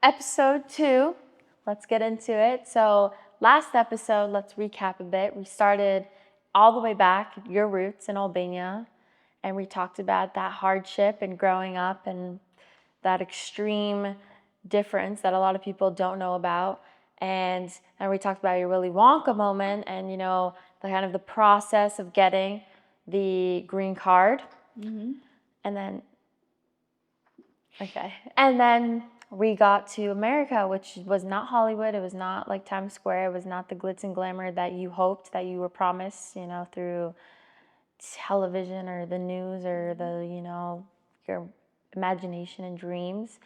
Episode 2, let's get into it. So last episode, let's recap a bit. We started all the way back, your roots in Albania, and we talked about that hardship and growing up and that extreme difference that a lot of people don't know about. And then we talked about your Willy Wonka moment and, the kind of the process of getting the green card. Mm-hmm. And then we got to America, which was not Hollywood. It was not like Times Square. It was not the glitz and glamour that you hoped, that you were promised, through television or the news or your imagination and dreams.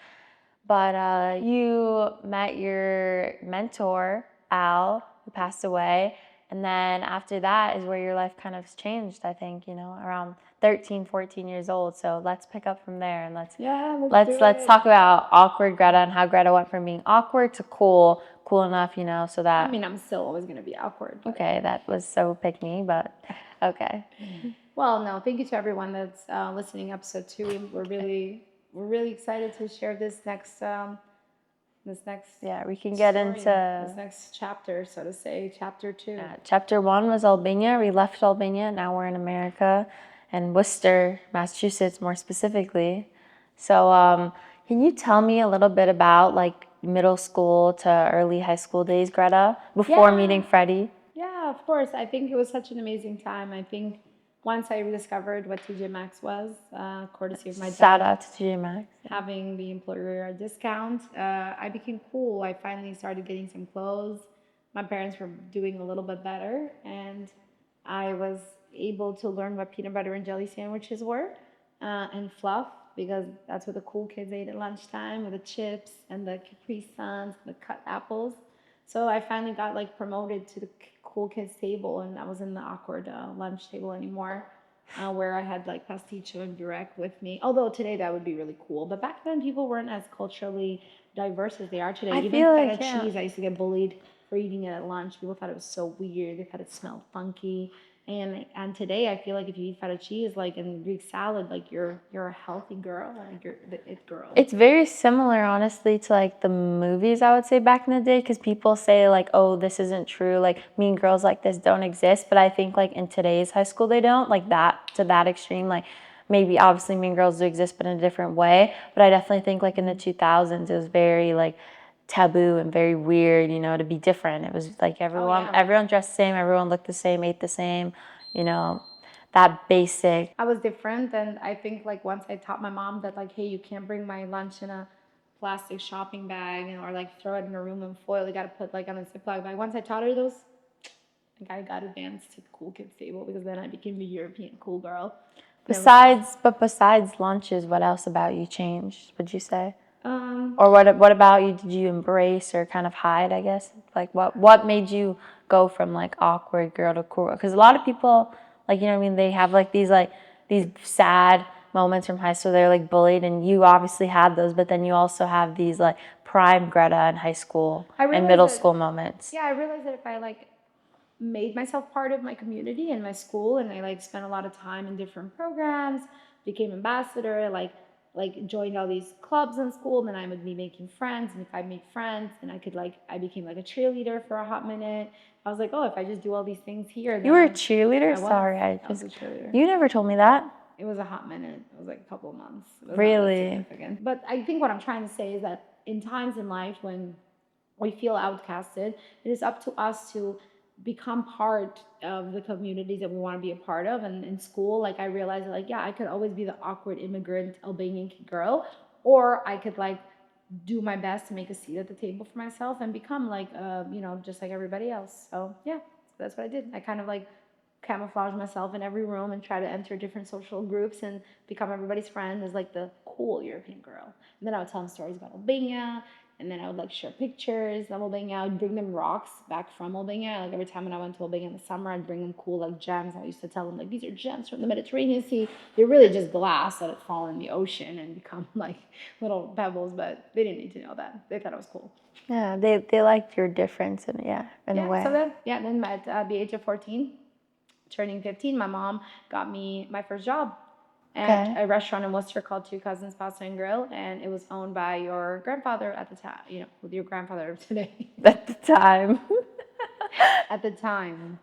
But you met your mentor, Al, who passed away. And then after that is where your life kind of changed, I think, around 13, 14 years old. So let's pick up from there and let's talk about awkward Greta and how Greta went from being awkward to cool enough, so that... I mean, I'm still always going to be awkward. But... Okay, that was so pick me, but okay. Well, no, thank you to everyone that's listening. Episode 2, we're really excited to share this next we can get story, into this next chapter, so to say, chapter 2. Chapter 1 was Albania. We left Albania. Now we're in America, and Worcester, Massachusetts, more specifically. So, can you tell me a little bit about like middle school to early high school days, Greta, before meeting Freddie? Yeah, of course. I think it was such an amazing time. I think once I rediscovered what TJ Maxx was, courtesy of my dad. Shout out to TJ Maxx. Having the employer discount, I became cool. I finally started getting some clothes. My parents were doing a little bit better, and I was able to learn what peanut butter and jelly sandwiches were, and fluff, because that's what the cool kids ate at lunchtime, with the chips and the Capri Suns and the cut apples. So I finally got like promoted to the cool kids table, and I was in the awkward lunch table anymore, where I had like pasticcio and burek with me. Although today that would be really cool, but back then people weren't as culturally diverse as they are today. Even feta cheese, I used to get bullied for eating it at lunch. People thought it was so weird. They thought it smelled funky. And today I feel like if you eat feta cheese like in Greek salad, like you're a healthy girl, like you're the it girl. It's very similar, honestly, to like the movies, I would say, back in the day, because people say like, oh, this isn't true, like mean girls like this don't exist. But I think like in today's high school they don't, like that to that extreme. Like maybe obviously mean girls do exist, but in a different way. But I definitely think like in the 2000s it was very like taboo and very weird, to be different. It was like everyone dressed the same, everyone looked the same, ate the same, that basic. I was different, and I think like once I taught my mom that like, hey, you can't bring my lunch in a plastic shopping bag or like throw it in aluminum foil. You got to put like on a Ziploc bag. Once I taught her those, like I got advanced to the cool kids table, because then I became the European cool girl. Besides lunches, what else about you changed, would you say? Or what about you did you embrace or kind of hide, I guess? Like what made you go from like awkward girl to cool? Because a lot of people, like, they have like these sad moments from high school. They're like bullied, and you obviously had those, but then you also have these like prime Greta in high school and middle school moments. Yeah, I realized that if I like made myself part of my community and my school, and I like spent a lot of time in different programs, became ambassador, like joined all these clubs in school, then I would be making friends, and if I made friends, then I became like a cheerleader for a hot minute. I was like, oh, if I just do all these things here, then you were a cheerleader? Sorry, I was a cheerleader. You never told me that. It was a hot minute. It was like a couple of months. Really? But I think what I'm trying to say is that in times in life when we feel outcasted, it is up to us to become part of the communities that we want to be a part of. And in school, like I realized that like, yeah, I could always be the awkward immigrant Albanian girl, or I could like do my best to make a seat at the table for myself and become like just like everybody else. So yeah, that's what I did. I kind of like camouflage myself in every room and try to enter different social groups and become everybody's friend as like the cool European girl. And then I would tell them stories about Albania, and then I would like share pictures of Albania. I would bring them rocks back from Albania. Like every time when I went to Albania in the summer, I'd bring them cool like gems. I used to tell them like, these are gems from the Mediterranean Sea. They're really just glass that had fallen in the ocean and become like little pebbles, but they didn't need to know that. They thought it was cool. Yeah, they liked your difference in a way. So then at the age of 14, turning 15, my mom got me my first job. at Okay. a restaurant in Worcester called Two Cousins Pasta and Grill, and it was owned by your grandfather at the time. With your grandfather of today. At the time. At the time.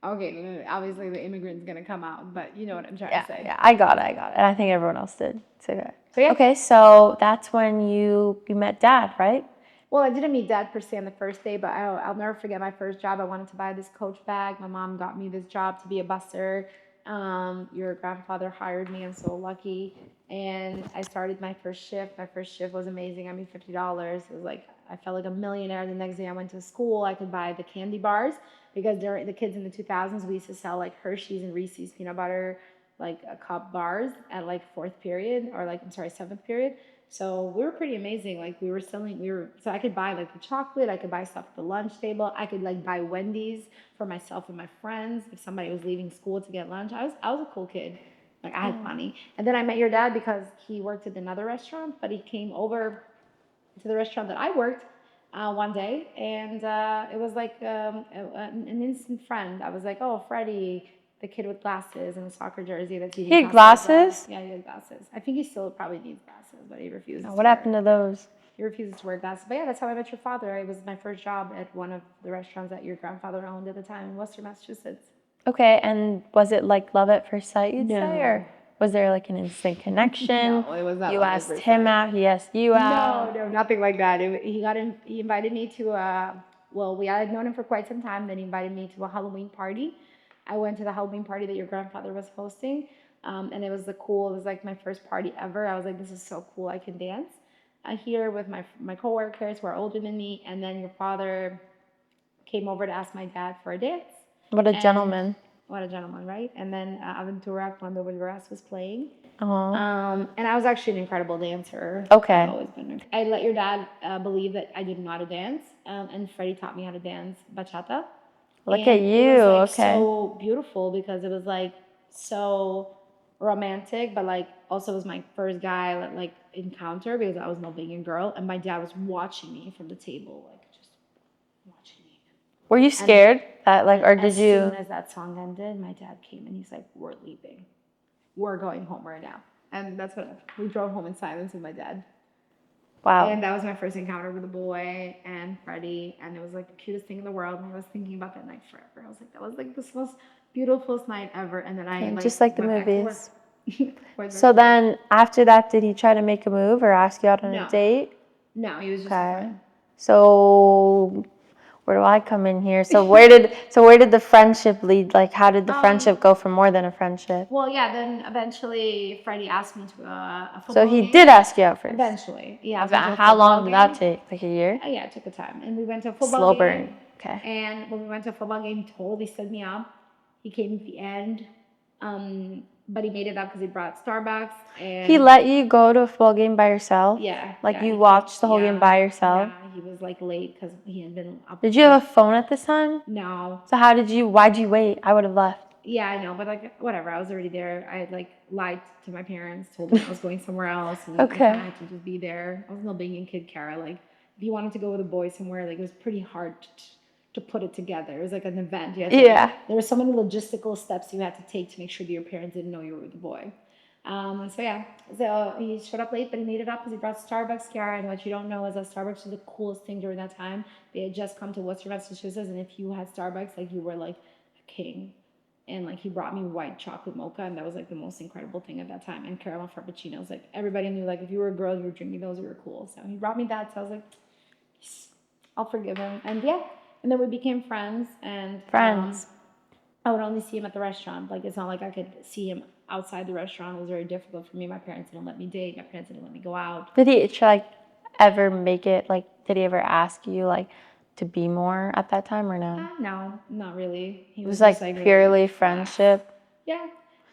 Okay, obviously the immigrant's gonna come out, but you know what I'm trying Yeah, to say. yeah, I got it, I got it. And I think everyone else did. It's okay. So yeah. Okay, so that's when you met Dad, right? Well, I didn't meet Dad per se on the first day, but I'll never forget my first job. I wanted to buy this Coach bag. My mom got me this job to be a busser. Your grandfather hired me. I'm so lucky. And I started my first shift. My first shift was amazing. I made $50. It was like I felt like a millionaire. The next day I went to school. I could buy the candy bars because during the kids in the 2000s, we used to sell like Hershey's and Reese's peanut butter, like a cup bars at like fourth period or like I'm sorry, seventh period. So we were pretty amazing. Like so I could buy like the chocolate, I could buy stuff at the lunch table. I could like buy Wendy's for myself and my friends if somebody was leaving school to get lunch. I was a cool kid. Like I had money. And then I met your dad because he worked at another restaurant, but he came over to the restaurant that I worked one day, and it was like an instant friend. I was like, "Oh, Freddie, the kid with glasses and a soccer jersey that's eating He had pasta bread." glasses? Yeah, he had glasses. I think he still probably needs glasses, but he refuses. Oh, to what wear happened to those? He refuses to wear glasses. But yeah, that's how I met your father. It was my first job at one of the restaurants that your grandfather owned at the time in Worcester, Massachusetts. Okay, and was it like love at first sight, you'd say? No. Or was there like an instant connection? No, it was not You love at asked first him sight. out, he asked you out. No, nothing like that. He invited me to well, we had known him for quite some time. Then he invited me to a Halloween party. I went to the Halloween party that your grandfather was hosting, and it was cool. It was like my first party ever. I was like, this is so cool. I can dance. Here with my coworkers who are older than me, and then your father came over to ask my dad for a dance. What a And gentleman. what a gentleman, right? And then Aventura Cuando Volverás was playing. Uh-huh. And I was actually an incredible dancer. Okay. I've always been. I let your dad believe that I didn't know how to dance, and Freddie taught me how to dance bachata. Look And at it you, was like okay. so beautiful because it was like so romantic, but like also was my first guy like encounter because I was an Albanian girl, and my dad was watching me from the table, like just watching me. Were you scared that like, or As did soon you? as that song ended, my dad came and he's like, "We're leaving. We're going home right now." And that's what we drove home in silence with my dad. Wow. And that was my first encounter with a boy and Freddie, and it was like the cutest thing in the world. And I was thinking about that night forever. I was like, that was like the most beautiful night ever. And then I like Just like the went movies. back to work. So then after that, did he try to make a move or ask you out on No. a date? No, he was just a Okay. friend. So where do I come in here? So where did the friendship lead? Like how did the friendship go for more than a friendship? Well, yeah. Then eventually, Freddie asked me to a football So he game. did ask you out first. Eventually, yeah. How long did that take? Like a year? Yeah, it took a time. And we went to a football Slow game. burn. Okay. And when we went to a football game, he totally stood me up. He came at the end. But he made it up because he brought Starbucks. And He let you go to a football game by yourself? yeah. Like yeah, you watched the whole game by yourself? Yeah, he was like late because he had been up. Did you have a phone at this time? No. So why'd you wait? I would have left. Yeah, I know, but like whatever, I was already there. I had like lied to my parents, told them I was going somewhere else, and Okay. I had to just be there. I was an Albanian kid, Chiara. Like, if you wanted to go with a boy somewhere, like it was pretty hard to put it together. It was like an event. You had to, Yeah. there were so many logistical steps you had to take to make sure that your parents didn't know you were with the boy. So yeah, so he showed up late, but he made it up because he brought Starbucks, Chiara. And what you don't know is that Starbucks was the coolest thing during that time. They had just come to Worcester, Massachusetts, and if you had Starbucks, like you were like a king. And like he brought me white chocolate mocha, and that was like the most incredible thing at that time. And caramel frappuccinos, like everybody knew, like if you were a girl, you were drinking those, you were cool. So he brought me that, so I was like, I'll forgive him. And yeah, and then we became friends. And I would only see him at the restaurant. Like it's not like I could see him outside the restaurant. It was very difficult for me. My parents didn't let me date. My parents didn't let me go out. Did he ever make it? Like, did he ever ask you like to be more at that time or no? No, not really. It was like purely friendship. Yeah,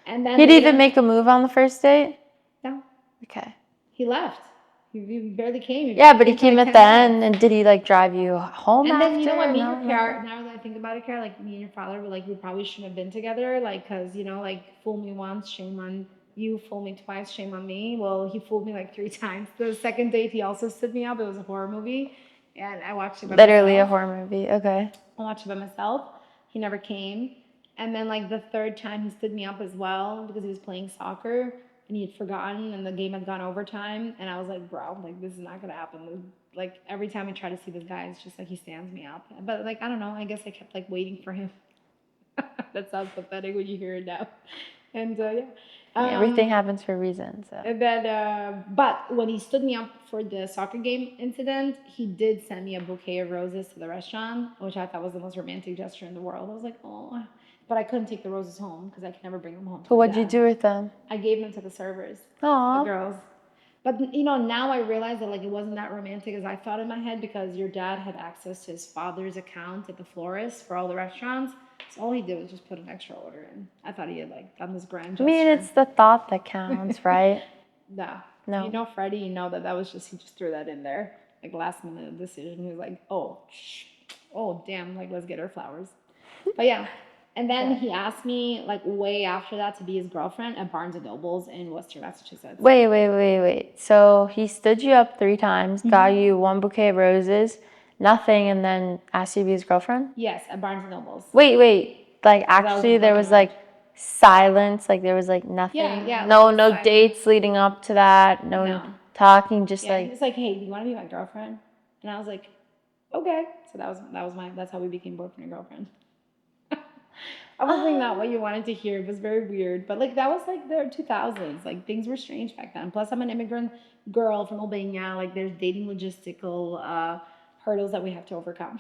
and then He'd even make a move on the first date. No. Okay. He left. He barely came. Yeah, but he came at the end, and did he like drive you home and after? then you know what, me and Chiara, now that I think about it, Chiara, like me and your father were like, we probably shouldn't have been together, like, cause you know, like fool me once, shame on you, fool me twice, shame on me. Well, he fooled me like 3 times. The second date, he also stood me up. It was a horror movie, and I watched it by Literally myself. a horror movie. Okay. I watched it by myself. He never came. And then like the third time he stood me up as well because he was playing soccer. and he had forgotten, and the game had gone overtime. And I was like, bro, like this is not gonna happen. Like every time I try to see this guy, it's just like he stands me up. But like I don't know. I guess I kept like waiting for him. That sounds pathetic when you hear it now. And yeah. Everything happens for a reason. So. And then, but when he stood me up for the soccer game incident, he did send me a bouquet of roses to the restaurant, which I thought was the most romantic gesture in the world. I was like, oh, but I couldn't take the roses home because I could never bring them home. So what'd you do with them? I gave them to the servers, Aww. the girls. But you know, now I realize that like it wasn't that romantic as I thought in my head because your dad had access to his father's account at the florist for all the restaurants. So all he did was just put an extra order in. I thought he had like done this grand gesture. I mean, it's the thought that counts, right? Nah. No. If you know Freddie, you know that that was just, he just threw that in there. Like last minute decision. He was like, oh, damn, like let's get her flowers. But yeah. And then he asked me like way after that to be his girlfriend at Barnes and Noble's in Worcester, Massachusetts. Wait. So he stood you up 3 times, got you 1 bouquet of roses, nothing, and then asked you to be his girlfriend? Yes, at Barnes and Noble's. Wait. Like actually there was like silence, like there was like nothing. Yeah. No, like, no silence. Dates leading up to that. No talking, just Yeah, he like. was like, hey, do you want to be my girlfriend? And I was like, okay. So that's how we became boyfriend and girlfriend. Obviously not what you wanted to hear. It was very weird. But like that was like the 2000s. Like things were strange back then. Plus I'm an immigrant girl from Albania. Like there's dating logistical hurdles that we have to overcome.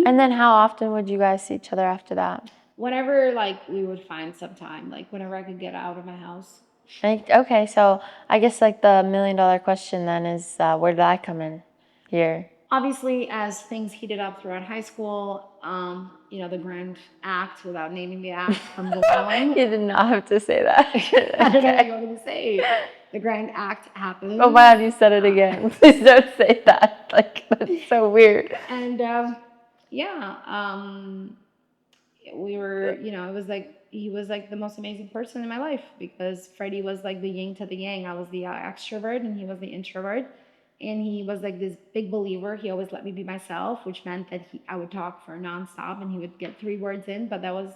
And then how often would you guys see each other after that? Whenever like we would find some time, like whenever I could get out of my house. Okay, so I guess like the $1 million question then is where did I come in here? Obviously, as things heated up throughout high school, you know, the grand act, without naming the act, comes along. You did not have to say that. I don't know what you want me to say. The grand act happens. Oh wow, you said it again. Please don't say that. Like that's so weird. And we were, you know, it was like he was like the most amazing person in my life because Freddie was like the yin to the yang. I was the extrovert and he was the introvert. And he was like this big believer. He always let me be myself, which meant that I would talk for nonstop and he would get 3 words in. But that was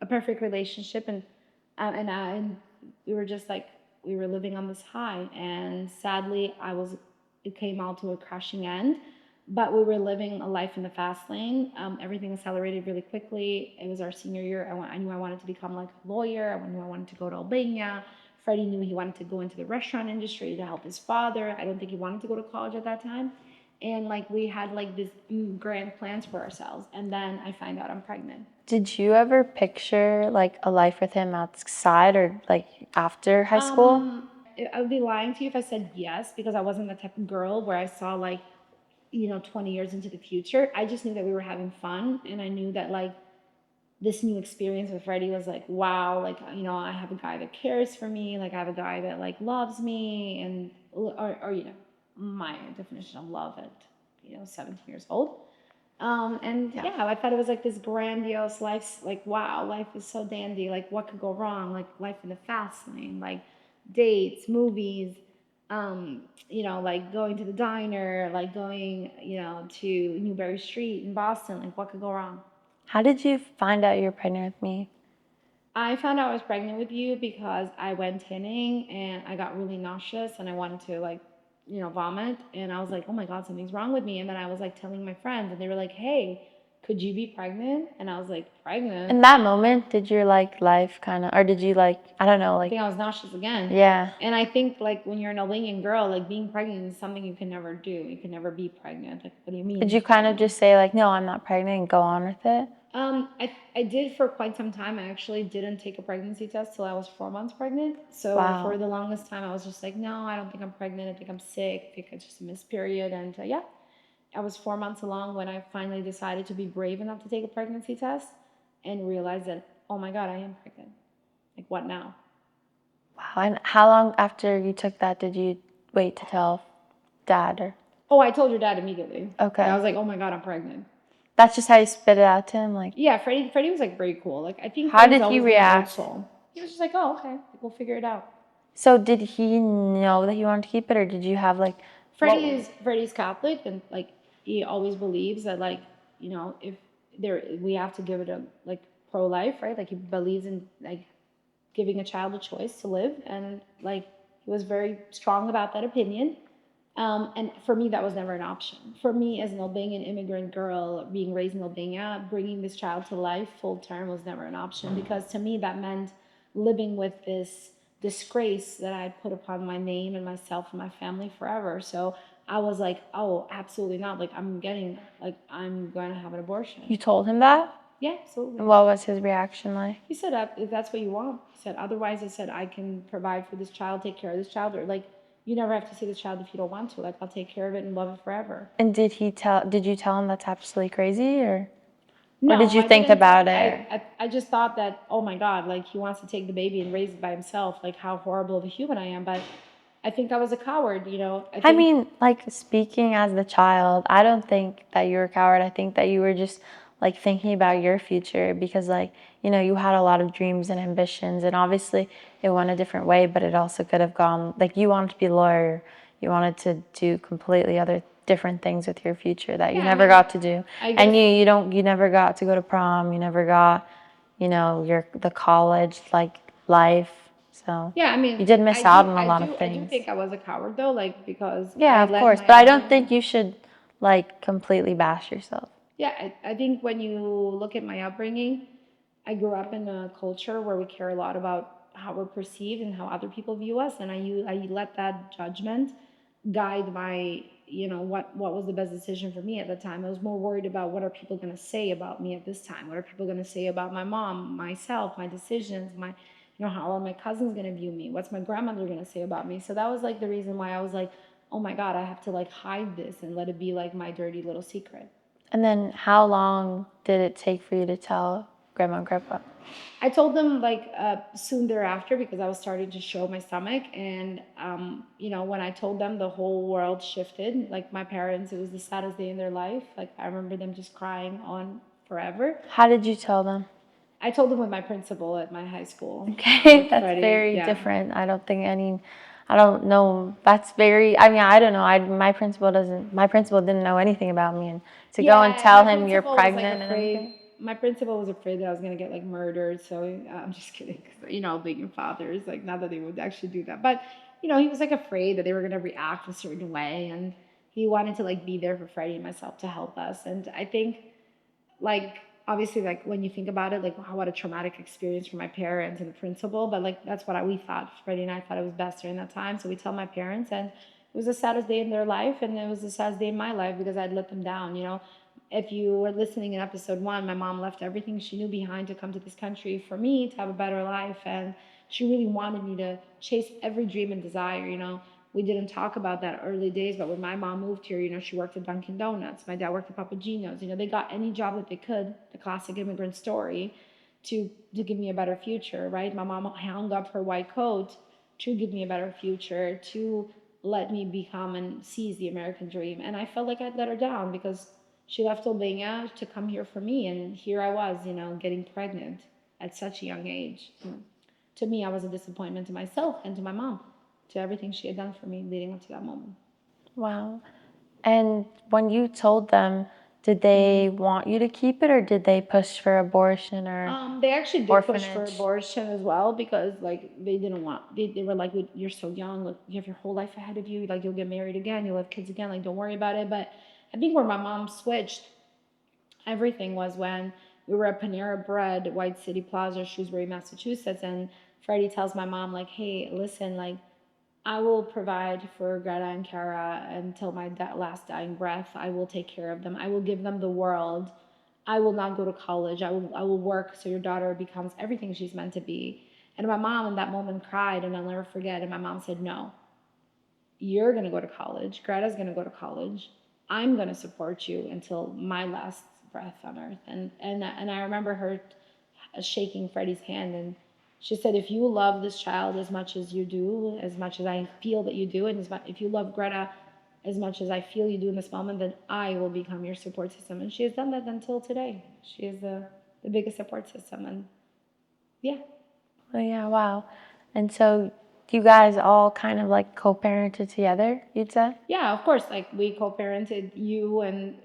a perfect relationship. And we were just like, we were living on this high. And sadly, it came out to a crashing end. But we were living a life in the fast lane. Everything accelerated really quickly. It was our senior year. I knew I wanted to become like a lawyer. I knew I wanted to go to Albania. Freddie knew he wanted to go into the restaurant industry to help his father. I don't think he wanted to go to college at that time. And like we had like this grand plans for ourselves. And then I find out I'm pregnant. Did you ever picture like a life with him outside or like after high school? I would be lying to you if I said yes, because I wasn't the type of girl where I saw like, you know, 20 years into the future. I just knew that we were having fun. And I knew that like this new experience with Freddie was like, wow, like, you know, I have a guy that cares for me. Like I have a guy that like loves me and, or you know, my definition of love at, you know, 17 years old. And yeah, I thought it was like this grandiose life. Like, wow, life is so dandy. Like what could go wrong? Like life in the fast lane, like dates, movies, you know, like going to the diner, like going, you know, to Newberry Street in Boston. Like what could go wrong? How did you find out you were pregnant with me? I found out I was pregnant with you because I went tinning and I got really nauseous and I wanted to like, you know, vomit. And I was like, oh my God, something's wrong with me. And then I was like telling my friends and they were like, hey, could you be pregnant? And I was like, pregnant? In that moment, did your like life kind of, or did you like, I don't know, I like. think I was nauseous again. Yeah. And I think like when you're an Albanian girl, like being pregnant is something you can never do. You can never be pregnant. Like, what do you mean? Did you kind of just say like, no, I'm not pregnant and go on with it? I did for quite some time. I actually didn't take a pregnancy test till I was 4 months pregnant. So for the longest time, I was just like, no, I don't think I'm pregnant. I think I'm sick. I think it's just a missed period. And yeah, I was 4 months along when I finally decided to be brave enough to take a pregnancy test and realize that, oh my God, I am pregnant. Like, what now? Wow. And how long after you took that did you wait to tell dad? Or? Oh, I told your dad immediately. Okay. Like, I was like, oh my God, I'm pregnant. That's just how you spit it out to him? Like. Yeah, Freddie was like very cool. Like, I think. How did he react? He was just like, oh, okay, we'll figure it out. So did he know that he wanted to keep it, or did you have like? Freddie's Catholic, and like he always believes that like, you know, if we have to give it a like pro-life, right? Like he believes in like giving a child a choice to live, and like He was very strong about that opinion. And for me, that was never an option. For me, as an Albanian immigrant girl being raised in Albania, bringing this child to life full term was never an option, because to me, that meant living with this disgrace that I put upon my name and myself and my family forever. So I was like, oh, absolutely not. Like, I'm going to have an abortion. You told him that? Yeah, absolutely. And what was his reaction like? He said, if that's what you want, he said, otherwise, I said, I can provide for this child, take care of this child, or like, you never have to see this child if you don't want to. Like, I'll take care of it and love it forever. And did you tell him that's absolutely crazy, or No, did you I think didn't. about it? I just thought that, oh my God, like he wants to take the baby and raise it by himself. Like how horrible of a human I am. But I think I was a coward, you know. I mean, like, speaking as the child, I don't think that you were a coward. I think that you were just like thinking about your future, because, like, you know, you had a lot of dreams and ambitions, and obviously it went a different way, but it also could have gone, like, you wanted to be a lawyer, you wanted to do completely other different things with your future that you Yeah, I never mean, got to do. I And guess. you never got to go to prom, you never got, you know, the college like life. So Yeah, I you mean, did miss out on a lot of I do things. think I was a coward though, like because Yeah, I of let course, my but I don't think upbringing. you should like completely bash yourself. Yeah, I think when you look at my upbringing, I grew up in a culture where we care a lot about how we're perceived and how other people view us, and I let that judgment guide my, what was the best decision for me at the time. I was more worried about what are people going to say about me at this time. What are people going to say about my mom, myself, my decisions, how are my cousins going to view me? What's my grandmother going to say about me? So that was like the reason why I was like, oh my God, I have to like hide this and let it be like my dirty little secret. And then how long did it take for you to tell grandma and grandpa? I told them like soon thereafter, because I was starting to show my stomach, and when I told them, the whole world shifted. Like my parents, it was the saddest day in their life. Like I remember them just crying on forever. How did you tell them? I told them with my principal at my high school. Okay, With that's Freddie, very yeah. different. I don't know. That's very, I mean, I don't know. My principal didn't know anything about me. And to go and Yeah, tell my him you're principal was like pregnant and afraid. everything. My principal was afraid that I was gonna get like murdered. So I'm just kidding. 'Cause, being fathers, like not that they would actually do that, but he was like afraid that they were gonna react a certain way, and he wanted to like be there for Freddie and myself to help us. And I think like obviously like when you think about it, like what a traumatic experience for my parents and the principal, but like that's what we thought. Freddie and I thought it was best during that time, so we tell my parents, and it was the saddest day in their life, and it was the saddest day in my life because I'd let them down. If you were listening in episode 1, my mom left everything she knew behind to come to this country for me to have a better life, and she really wanted me to chase every dream and desire. We didn't talk about that early days, but when my mom moved here, she worked at Dunkin' Donuts. My dad worked at Papagino's. They got any job that they could, the classic immigrant story, to give me a better future, right? My mom hung up her white coat to give me a better future, to let me become and seize the American dream. And I felt like I'd let her down because she left Albania to come here for me. And here I was, getting pregnant at such a young age. To me, I was a disappointment to myself and to my mom, to everything she had done for me leading up to that moment. Wow. And when you told them, did they want you to keep it, or did they push for abortion or They actually did push for orphanage? abortion as well, because like they didn't want. They were like, "You're so young. Like you have your whole life ahead of you. Like you'll get married again. You'll have kids again. Like don't worry about it." But I think where my mom switched everything was when we were at Panera Bread, White City Plaza, Shrewsbury, Massachusetts, and Freddie tells my mom like, "Hey, listen, like I will provide for Greta and Chiara until my last dying breath. I will take care of them. I will give them the world. I will not go to college. I will work so your daughter becomes everything she's meant to be." And my mom in that moment cried, and I'll never forget. And my mom said, "No, you're going to go to college. Greta's going to go to college. I'm going to support you until my last breath on earth." And I remember her shaking Freddie's hand, and she said, "If you love this child as much as you do, as much as I feel that you do, and if you love Greta as much as I feel you do in this moment, then I will become your support system." And she has done that until today. She is the biggest support system, and yeah. Oh, yeah, wow. And so you guys all kind of like co-parented together, you'd say? Yeah, of course. Like we co-parented you, and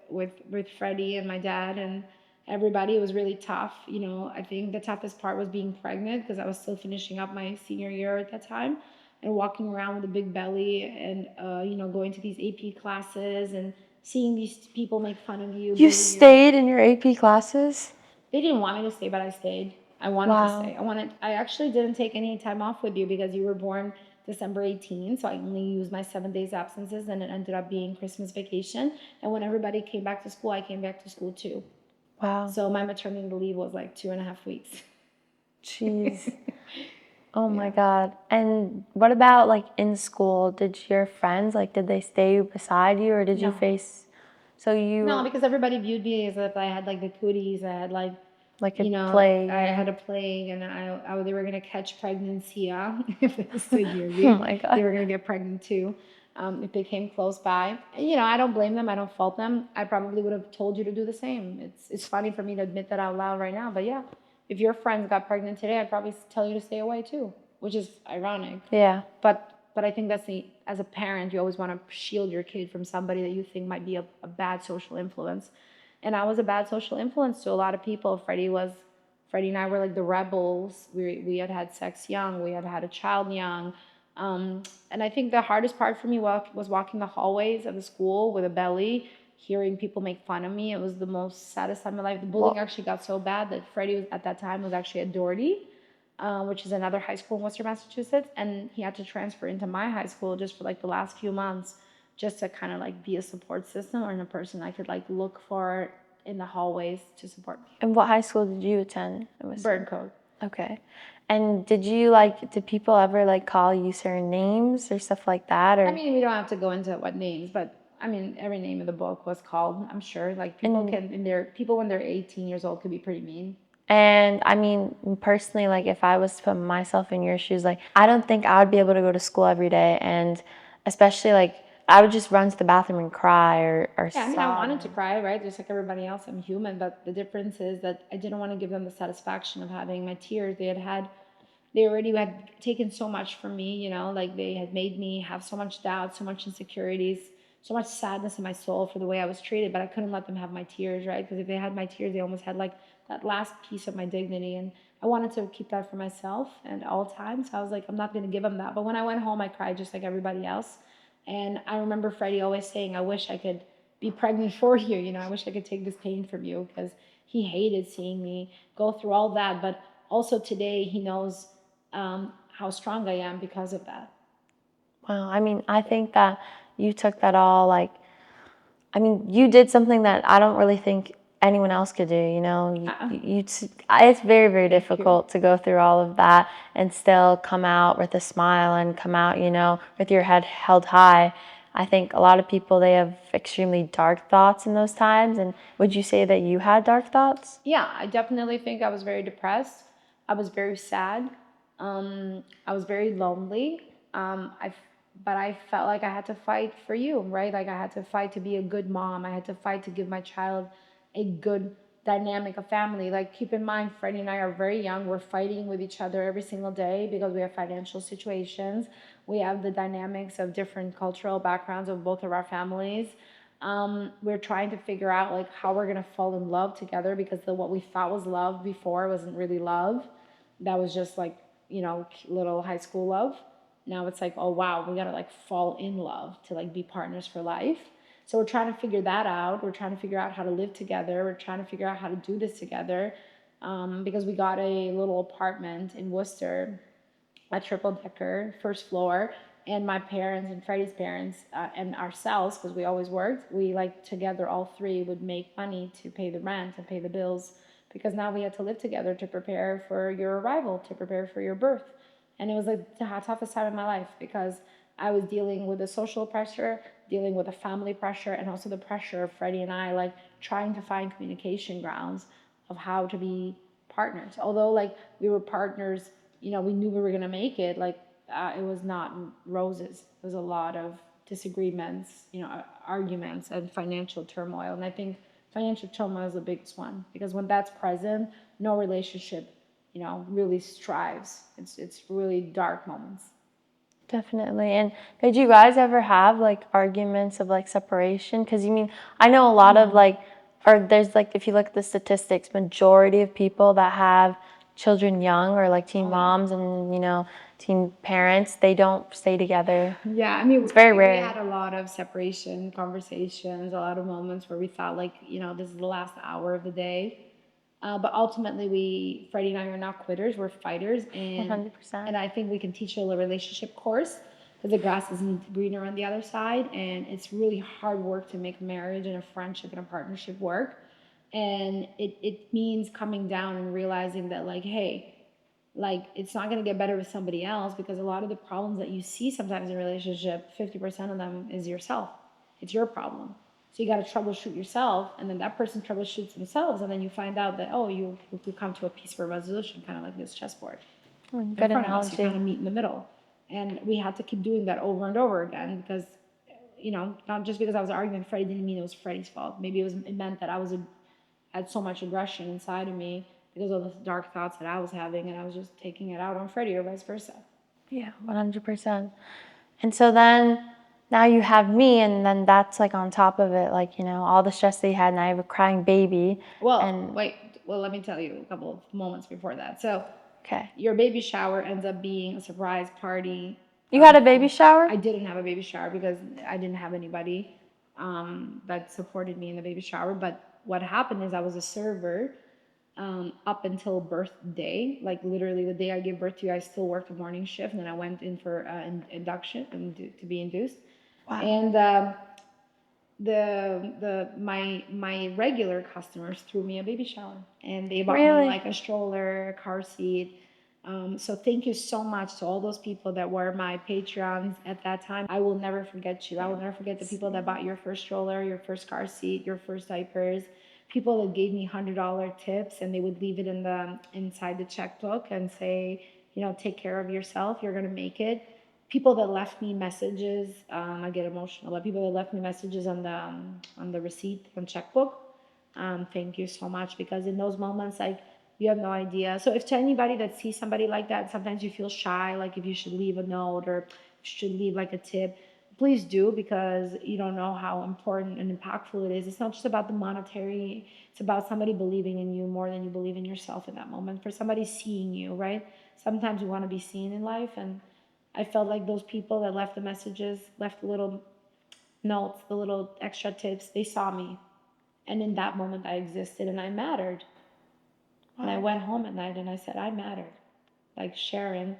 with Freddie and my dad and everybody. It was really tough. I think the toughest part was being pregnant because I was still finishing up my senior year at that time. and walking around with a big belly and going to these AP classes and seeing these people make fun of you, You bully you. stayed in your AP classes? They didn't want me to stay, but I stayed. I wanted to Wow. stay. I actually didn't take any time off with you because you were born December 18th, so I only used my 7 days absences, and it ended up being Christmas vacation. And when everybody came back to school, I came back to school too. Wow. So my maternity leave was like 2.5 weeks. Jeez. Oh my Yeah. God. And what about like in school? Did your friends, like, did they stay beside you or did you No. face, so No, you, because everybody viewed me as if I had like the cooties. I had like, like a plague I had or, a plague, and they were gonna catch pregnancy if they stayed near oh me. my They God. were gonna get pregnant too, if they came close by. And, I don't blame them. I don't fault them. I probably would have told you to do the same. It's funny for me to admit that out loud right now, but yeah, if your friends got pregnant today, I'd probably tell you to stay away too, which is ironic. Yeah. But I think that's as a parent, you always want to shield your kid from somebody that you think might be a bad social influence. And I was a bad social influence to a lot of people. Freddie and I were like the rebels. We had sex young. We had a child young. And I think the hardest part for me was walking the hallways of the school with a belly, hearing people make fun of me. It was the most saddest time of my life. The bullying actually got so bad that Freddie was at that time was actually at Doherty, which is another high school in Worcester, Massachusetts, and he had to transfer into my high school just for like the last few months, just to kind of like be a support system or in a person I could like look for in the hallways to support me. And what high school did you attend? It was Bird code. okay. And did people ever like call you certain names or stuff like that I or mean, we don't have to go into what names, but I mean, every name in the book was called. I'm sure like people and can in their people when they're 18 years old could be pretty mean. and I mean personally, like if I was to put myself in your shoes, like I don't think I would be able to go to school every day, and especially like I would just run to the bathroom and cry or Yeah, I mean, I sob. wanted to cry, right? Just like everybody else, I'm human. But the difference is that I didn't want to give them the satisfaction of having my tears. They already had taken so much from me, like they had made me have so much doubt, so much insecurities, so much sadness in my soul for the way I was treated. But I couldn't let them have my tears, right? Because if they had my tears, they almost had like that last piece of my dignity. And I wanted to keep that for myself and all times. So I was like, I'm not going to give them that. But when I went home, I cried just like everybody else. And I remember Freddie always saying, I wish I could be pregnant for you. I wish I could take this pain from you because he hated seeing me go through all that. But also today, he knows how strong I am because of that. Wow, I mean, I think that you took that all like, I mean, you did something that I don't really think anyone else could do, you know. It's very, very Thank you. difficult to go through all of that and still come out with a smile and come out, you know, with your head held high. I think a lot of people, they have extremely dark thoughts in those times. And would you say that you had dark thoughts? Yeah, I definitely think I was very depressed. I was very sad. I was very lonely. But I felt like I had to fight for you, right? Like I had to fight to be a good mom. I had to fight to give my child a good dynamic of family. Like keep in mind, Freddie and I are very young. We're fighting with each other every single day because we have financial situations. We have the dynamics of different cultural backgrounds of both of our families. We're trying to figure out like how we're gonna fall in love together because what we thought was love before wasn't really love. That was just like little high school love. Now it's like, oh wow, we gotta like fall in love to like be partners for life. So we're trying to figure that out. We're trying to figure out how to live together. We're trying to figure out how to do this together, because we got a little apartment in Worcester, a triple decker, first floor, and my parents and Freddie's parents, and ourselves, because we always worked, we like together all three would make money to pay the rent and pay the bills, because now we had to live together to prepare for your arrival, to prepare for your birth. And it was like the toughest time in my life because I was dealing with the social pressure, dealing with the family pressure, and also the pressure of Freddie and I like trying to find communication grounds of how to be partners. Although like we were partners, we knew we were gonna make it. Like it was not roses. There was a lot of disagreements, arguments, and financial turmoil. And I think financial turmoil is the biggest one because when that's present, no relationship, really strives. It's really dark moments. Definitely. And did you guys ever have like arguments of like separation? Because you mean, I know a lot of like, or there's like, if you look at the statistics, majority of people that have children young or like teen moms and, you know, teen parents, they don't stay together. Yeah, I mean, It's very we rare. had a lot of separation conversations, a lot of moments where we thought, like, this is the last hour of the day. But ultimately, Freddie and I are not quitters. We're fighters, and 100%. I think we can teach a relationship course because the grass isn't greener on the other side, and it's really hard work to make a marriage and a friendship and a partnership work. And it means coming down and realizing that, like, hey, like, it's not going to get better with somebody else, because a lot of the problems that you see sometimes in a relationship, 50% of them is yourself. It's your problem. So you got to troubleshoot yourself, and then that person troubleshoots themselves, and then you find out that, oh, you come to a peaceful resolution, kind of like this chessboard in Good front of us. You kind analogy. of meet in the middle, and we had to keep doing that over and over again, because not just because I was arguing with Freddie didn't mean it was Freddie's fault. Maybe it meant that had so much aggression inside of me because of the dark thoughts that I was having, and I was just taking it out on Freddie, or vice versa. Yeah, 100%. And so then now you have me, and then that's like on top of it, like, all the stress that you had, and I have a crying baby. Well, wait. Well, let me tell you a couple of moments before that. So, Okay. your baby shower ends up being a surprise party. You had a baby shower? I didn't have a baby shower because I didn't have anybody that supported me in the baby shower. But what happened is I was a server up until birthday. Like, literally the day I gave birth to you, I still worked a morning shift, and then I went in for induction and to be induced. Wow. And my regular customers threw me a baby shower, and they bought me like a stroller, a car seat. So thank you so much to all those people that were my Patreons at that time. I will never forget you. I will never forget the people that bought your first stroller, your first car seat, your first diapers. People that gave me $100 tips, and they would leave it inside the checkbook and say, take care of yourself. You're gonna make it. People that left me messages, I get emotional, but people that left me messages on the receipt and checkbook, thank you so much, because in those moments, like, you have no idea. So if to anybody that sees somebody like that, sometimes you feel shy, like if you should leave a note or should leave like a tip, please do, because you don't know how important and impactful it is. It's not just about the monetary, it's about somebody believing in you more than you believe in yourself in that moment, for somebody seeing you, right? Sometimes we want to be seen in life, and I felt like those people that left the messages, left the little notes, the little extra tips, they saw me. And in that moment, I existed and I mattered. And I went home at night and I said, I mattered. Like Sharon,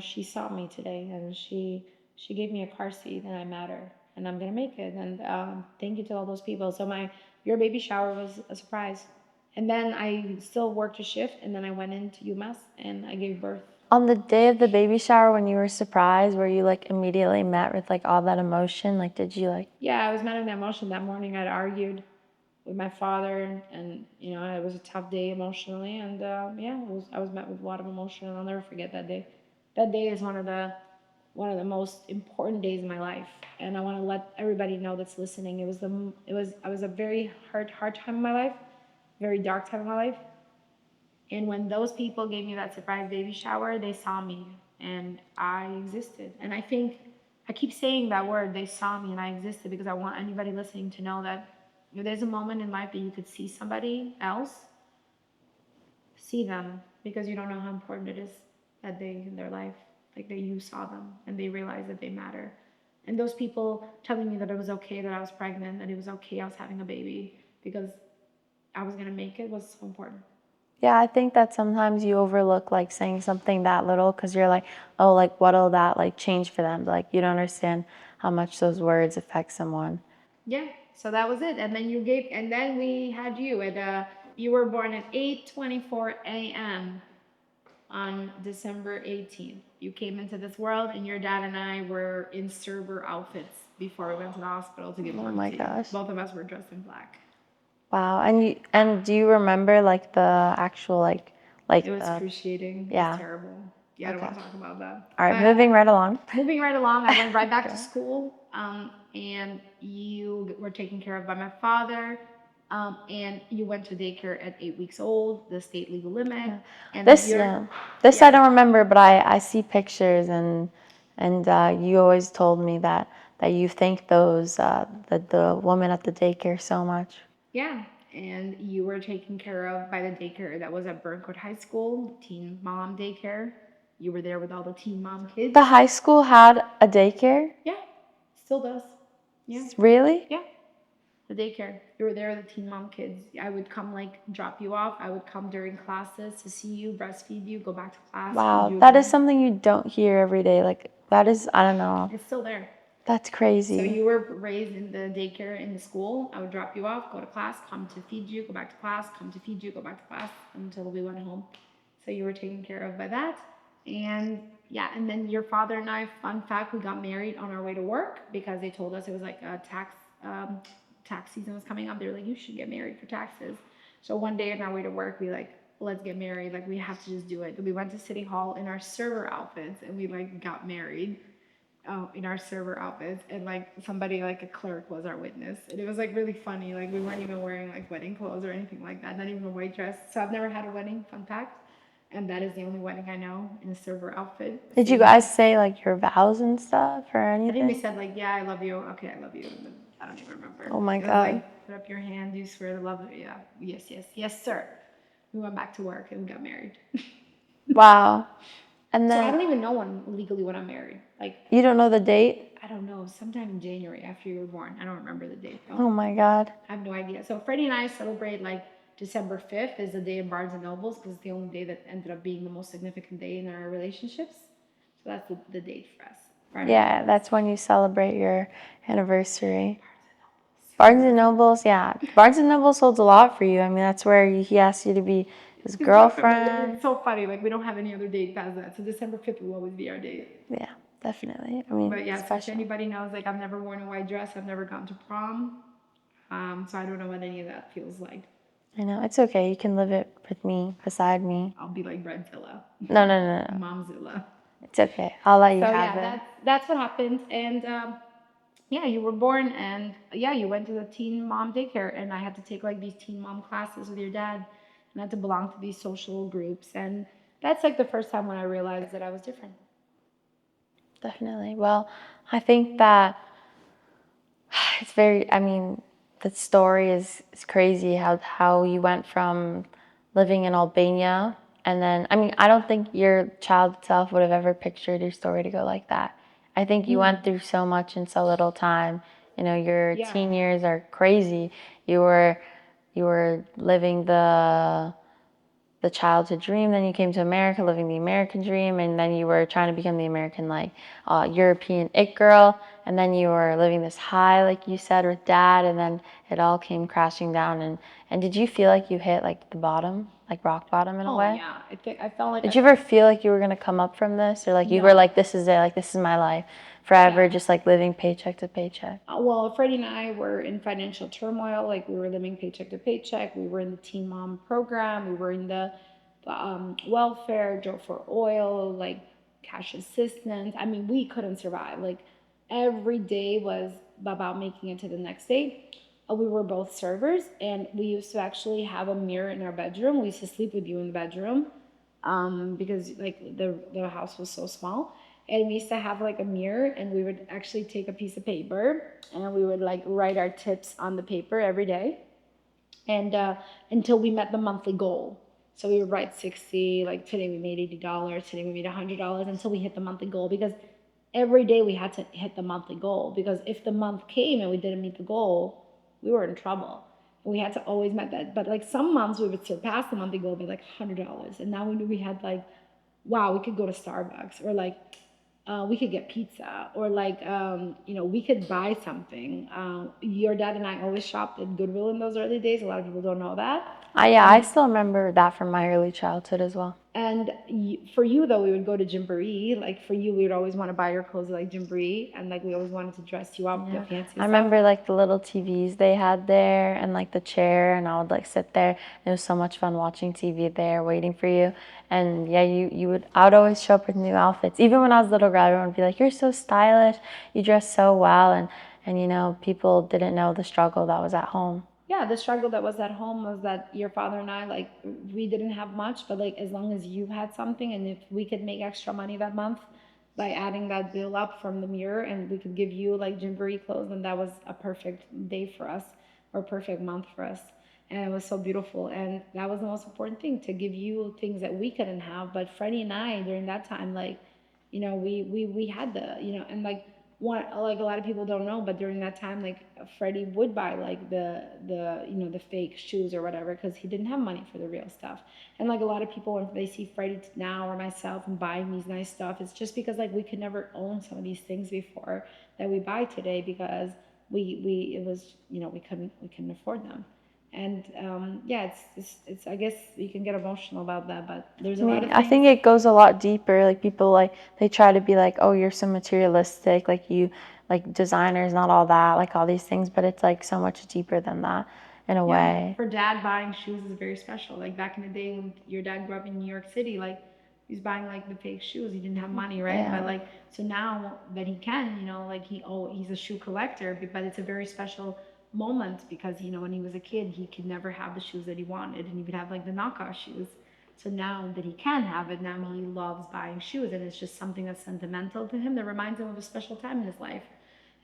she saw me today, and she gave me a car seat, and I matter, and I'm gonna make it. And thank you to all those people. So your baby shower was a surprise. And then I still worked a shift, and then I went into UMass and I gave birth. On the day of the baby shower, when you were surprised, were you like immediately met with like all that emotion? Like, did you like? Yeah, I was met with that emotion. That morning I'd argued with my father, and it was a tough day emotionally, and yeah, I was met with a lot of emotion, and I'll never forget that day. That day is one of the most important days in my life, and I want to let everybody know that's listening. I was a very hard time in my life, very dark time in my life, and when those people gave me that surprise baby shower, they saw me and I existed. And I think I keep saying that word, they saw me and I existed, because I want anybody listening to know that if there's a moment in life that you could see somebody else, see them, because you don't know how important it is that day in their life, like that you saw them and they realized that they matter. And those people telling me that it was okay that I was pregnant, that it was okay I was having a baby, because I was gonna make it, was so important. Yeah, I think that sometimes you overlook like saying something that little because you're like, oh, like what'll that like change for them? Like you don't understand how much those words affect someone. Yeah, so that was it. And then we had you you were born at 8:24 a.m. on December 18th. You came into this world, and your dad and I were in server outfits before we went to the hospital to give birth Oh my to you. gosh. Both of us were dressed in black. Wow. And do you remember like the actual like It was excruciating. It was terrible. Yeah, I don't want to talk about that. All right, moving right along. Moving right along, I went right back to school, and you were taken care of by my father, and you went to daycare at 8 weeks old, the state legal limit. Yeah. And This I don't remember, but I see pictures and you always told me that you thank those the woman at the daycare so much. Yeah, and you were taken care of by the daycare that was at Burncoat High School, teen mom daycare. you were there with all the teen mom kids. The high school had a daycare? Yeah, still does. Yeah. Really? Yeah. The daycare. You were there with the teen mom kids. I would come like drop you off. I would come during classes to see you, breastfeed you, go back to class, feed Wow, you that is again. something you don't hear every day. Like, that is, I don't know. It's still there. That's So crazy. you were raised in the daycare in the school. I would drop you off, go to class, come to feed you, go back to class, come to feed you, go back to class until we went home. So you were taken care of by that. And yeah, and then your father and I, fun fact, we got married on our way to work because they told us it was like a tax season was coming up. They were like, you should get married for taxes. So one day on our way to work, we like, let's get married. Like we have to just do it. We went to City Hall in our server outfits and we like got married in our server outfits, and like somebody like a clerk was our witness, and it was like really funny. Like we weren't even wearing like wedding clothes or anything like that, not even a white dress. So I've never had a wedding, fun fact, and that is the only wedding I know in a server outfit. Did you guys say like your vows and stuff or I think we anything? said like, yeah, I love you. Okay, I love you. And I don't even remember. Oh my It was God. like, put up your hand. You swear to love. Yeah, yes, yes, yes, sir. We went back to work and we got married. Wow. And So I then don't even know when I'm married. Like you don't know the date? I don't know, sometime in January after you were born. I don't remember the date though. Oh my God. I have no idea. So Freddie and I celebrate like December 5th is the day of Barnes and Nobles because it's the only day that ended up being the most significant day in our relationships. So that's the date for us. Yeah, that's when you celebrate your anniversary. Barnes and Nobles, yeah. Barnes and Nobles holds a lot for you. I mean, that's where he asked you to be his girlfriend. It's so funny. Like we don't have any other date past that. So December 5th will always be our date. Yeah, definitely. I mean, But yeah, so if special. anybody knows, like I've never worn a white dress, I've never gone to prom. So I don't know what any of that feels like. I know. It's okay. You can live it with me, beside me. I'll be like Breadzilla. No, no, no, no. Momzilla. It's okay. I'll let you So have yeah, it. that's what happened. And yeah, you were born, and yeah, you went to the teen mom daycare, and I had to take like these teen mom classes with your dad, and I had to belong to these social groups, and that's like the first time when I realized that I was different. Definitely. Well, I think that it's very, I mean, the story is crazy how you went from living in Albania and then, I mean, I don't think your child itself would have ever pictured your story to go like that. I think you went through so much in so little time. You know, your Yeah. teen years are crazy. You were living the childhood dream, then you came to America living the American dream, and then you were trying to become the American like European it girl, and then you were living this high like you said with dad, and then it all came crashing down. And did you feel like you hit like the bottom, like rock bottom in a Oh way? yeah, I think I felt like Did you ever feel like you were gonna come up from this, or like you were No. like, this is it, like this is my life forever, Yeah. just like living paycheck to paycheck? Well, Freddie and I were in financial turmoil. Like we were living paycheck to paycheck. We were in the teen mom program. We were in the welfare, drove for oil, like cash assistance. I mean, we couldn't survive. Like every day was about making it to the next day. We were both servers, and we used to actually have a mirror in our bedroom. We used to sleep with you in the bedroom because like the house was so small, and we used to have like a mirror, and we would actually take a piece of paper and we would like write our tips on the paper every day, and until we met the monthly goal. So we would write 60, like today we made $80, today we made $100 until we hit the monthly goal, because every day we had to hit the monthly goal, because if the month came and we didn't meet the goal, we were in trouble. We had to always met that. But like some months we would surpass the monthly goal by like $100. And now we knew we had like, wow, we could go to Starbucks, or like we could get pizza, or like we could buy something. Your dad and I always shopped at Goodwill in those early days. A lot of people don't know that. Yeah, I still remember that from my early childhood as well. And for you though, we would go to Gymboree. Like for you, we would always want to buy your clothes at like Gymboree, and like we always wanted to dress you up, get fancy. I remember like the little TVs they had there and like the chair, and I would like sit there. It was so much fun watching TV there, waiting for you. And yeah, I would always show up with new outfits. Even when I was a little girl, everyone would be like, "You're so stylish. You dress so well." And you know, people didn't know the struggle that was at home. Yeah, the struggle that was at home was that your father and I, like, we didn't have much, but like as long as you had something, and if we could make extra money that month by adding that bill up from the mirror, and we could give you like Gymboree clothes, then that was a perfect day for us, or perfect month for us. and it was so beautiful. And that was the most important thing, to give you things that we couldn't have. But Freddie and I, during that time, like, we had the, and like, what, like, a lot of people don't know, but during that time, like, Freddie would buy like the fake shoes or whatever, because he didn't have money for the real stuff. And like, a lot of people, when they see Freddie now or myself and buying these nice stuff, it's just because like we could never own some of these things before that we buy today, because we it was, we couldn't afford them. And yeah, it's I guess you can get emotional about that, but there's I a lot mean, of I things. think it goes a lot deeper. Like people, like they try to be like, oh, you're so materialistic, like you, like designers, not all that, like all these things, but it's like so much deeper than that in a Yeah, way. for dad, buying shoes is very special. Like back in the day when your dad grew up in New York City, like he's buying like the fake shoes. He didn't have money, right? But Yeah. like, so now that he can, like he's a shoe collector, but it's a very special moment, because when he was a kid, he could never have the shoes that he wanted, and he would have like the knockoff shoes. So now that he can have it, now he loves buying shoes, and it's just something that's sentimental to him, that reminds him of a special time in his life.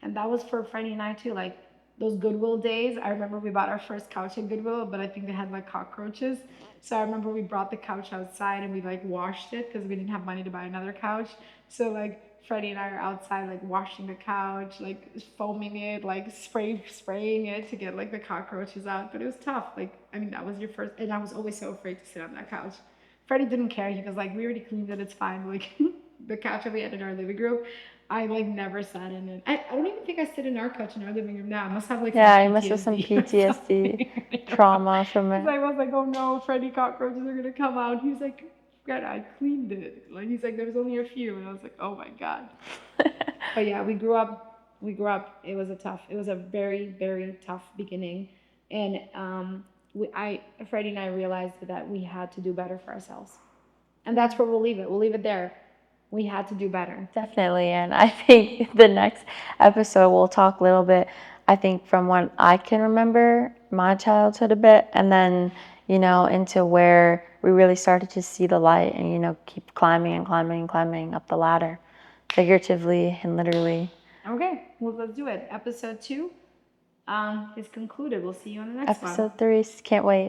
And that was for Freddie and I too. Like those Goodwill days, I remember we bought our first couch at Goodwill, but I think they had like cockroaches. So I remember we brought the couch outside and we like washed it, because we didn't have money to buy another couch. So like Freddie and I are outside like washing the couch, like foaming it, like spraying it to get like the cockroaches out. But it was tough. Like, I mean, that was your first, and I was always so afraid to sit on that couch. Freddie didn't care. He was like, we already cleaned it, it's fine. Like the couch that we had in our living room, I like never sat in it. I don't even think I sit in our couch in our living room now. I must have like some Yeah, you must have some PTSD or PTSD something. trauma from Because it. I was like, oh no, Freddy cockroaches are gonna come out. He was like, Greta, I cleaned it. Like he's like, there was only a few, and I was like, oh my god. But yeah, we grew up. We grew up. It was a tough. It was a very very tough beginning, and Freddie and I realized that we had to do better for ourselves, and that's where we'll leave it. We'll leave it there. We had to do better. Definitely. And I think the next episode we'll talk a little bit, I think from when I can remember my childhood a bit, and then, into where we really started to see the light and, keep climbing and climbing and climbing up the ladder, figuratively and literally. Okay, well let's do it. Episode 2 is concluded. We'll see you on the next one. Episode 3, can't wait.